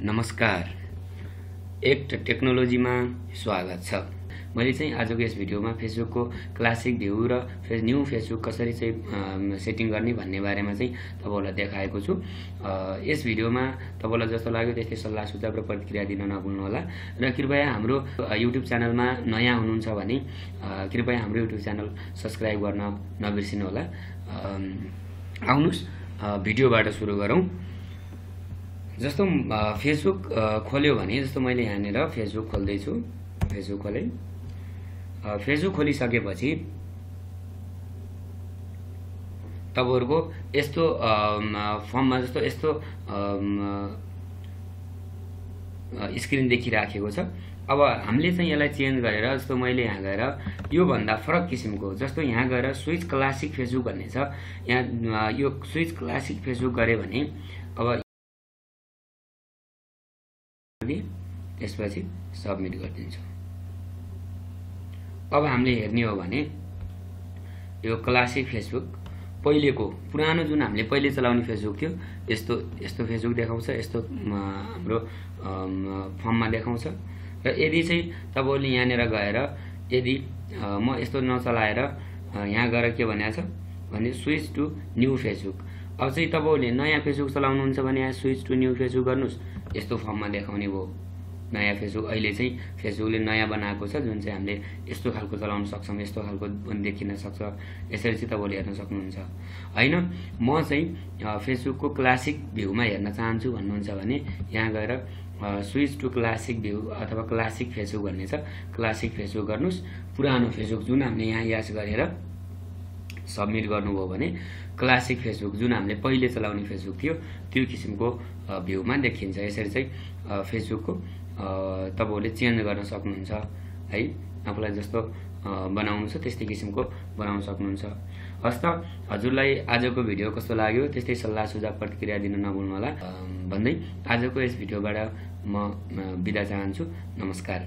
नमस्कार। एक्ट टेक्नोलोजीमा स्वागत छ। मैले चाहिँ आजको यस भिडियोमा फेसबुकको क्लासिक भ्यू र न्यू फेसबुक कसरी चाहिँ सेटिङ गर्ने भन्ने बारेमा चाहिँ तपाईहरुलाई देखाएको छु। यस भिडियोमा तपाईलाई जस्तो लाग्यो त्यस्तै सल्लाह सुझाव र प्रतिक्रिया दिन नभुल्नु होला र कृपया हाम्रो युट्युब च्यानलमा नयाँ हुनुहुन्छ भने कृपया हाम्रो युट्युब च्यानल सब्स्क्राइब गर्न नबिर्सिनु होला। आउनुस् भिडियोबाट सुरु गरौँ। जस्तो फेसबुक खोल्यो भने जस्तो मैले यहाँनिर फेसबुक खोल्दै छु। फेसबुक खोले। फेसबुक खोलिसकेपछि तपाईहरुको यस्तो फर्ममा जस्तो यस्तो स्क्रिन देखिराखेको छ। अब हामीले चाहिँ यसलाई चेन्ज गरेर जस्तो मैले यहाँ गएर यो भन्दा फरक किसिमको जस्तो यहाँ गएर स्विच क्लासिक फेसबुक भन्ने छ। यहाँ यो स्विच क्लासिक फेसबुक गरे भने अब त्यसपछि सबमिट गरिदिन्छु। अब हामीले हेर्ने हो भने यो क्लासिक फेसबुक पहिलेको पुरानो जुन हामीले पहिले चलाउने फेसबुक थियो यस्तो फेसबुक देखाउँछ। यस्तो हाम्रो फर्ममा देखाउँछ र यदि चाहिँ तपाईले यहाँनिर गएर यदि म यस्तो नचलाएर यहाँ गएर के भनेको छ भने स्विच टु न्यू फेसबुक। अब चाहिँ तपाईले नयाँ फेसबुक चलाउनुहुन्छ भने यहाँ स्विच टु न्यू फेसबुक गर्नुस्। यस्तो फर्ममा देखाउने भयो नयाँ फेसबुक। अहिले चाहिँ फेसबुकले नयाँ बनाएको छ जुन चाहिँ हामीले यस्तो खालको चलाउन सक्छौं, यस्तो खालको देखिन सक्छ। यसरी चाहिँ तपाईले हेर्न सक्नुहुन्छ। हैन म चाहिँ फेसबुकको क्लासिक भ्यूमा हेर्न चाहन्छु भन्नुहुन्छ भने यहाँ गएर स्विच टु क्लासिक भ्यू अथवा क्लासिक फेसबुक भन्ने छ। क्लासिक फेसबुक गर्नुस्। पुरानो फेसबुक जुन हामीले यहाँ यास गरेर सबमिट गर्नुभयो भने क्लासिक फेसबुक जुन हामीले पहिले चलाउने फेसबुक थियो त्यो किसिमको भ्यूमा देखिन्छ। यसरी चाहिँ फेसबुकको तपाईले चेन्ज गर्न सक्नुहुन्छ है। आफुलाई जस्तो बनाउनु छ त्यस्तै किसिमको बनाउन सक्नुहुन्छ। हस्त हजुरलाई आजको भिडियो कस्तो लाग्यो त्यस्तै सल्लाह सुझाव प्रतिक्रिया दिन नभुल्नु होला भन्दै आजको यस भिडियोबाट म बिदा चाहन्छु। नमस्कार।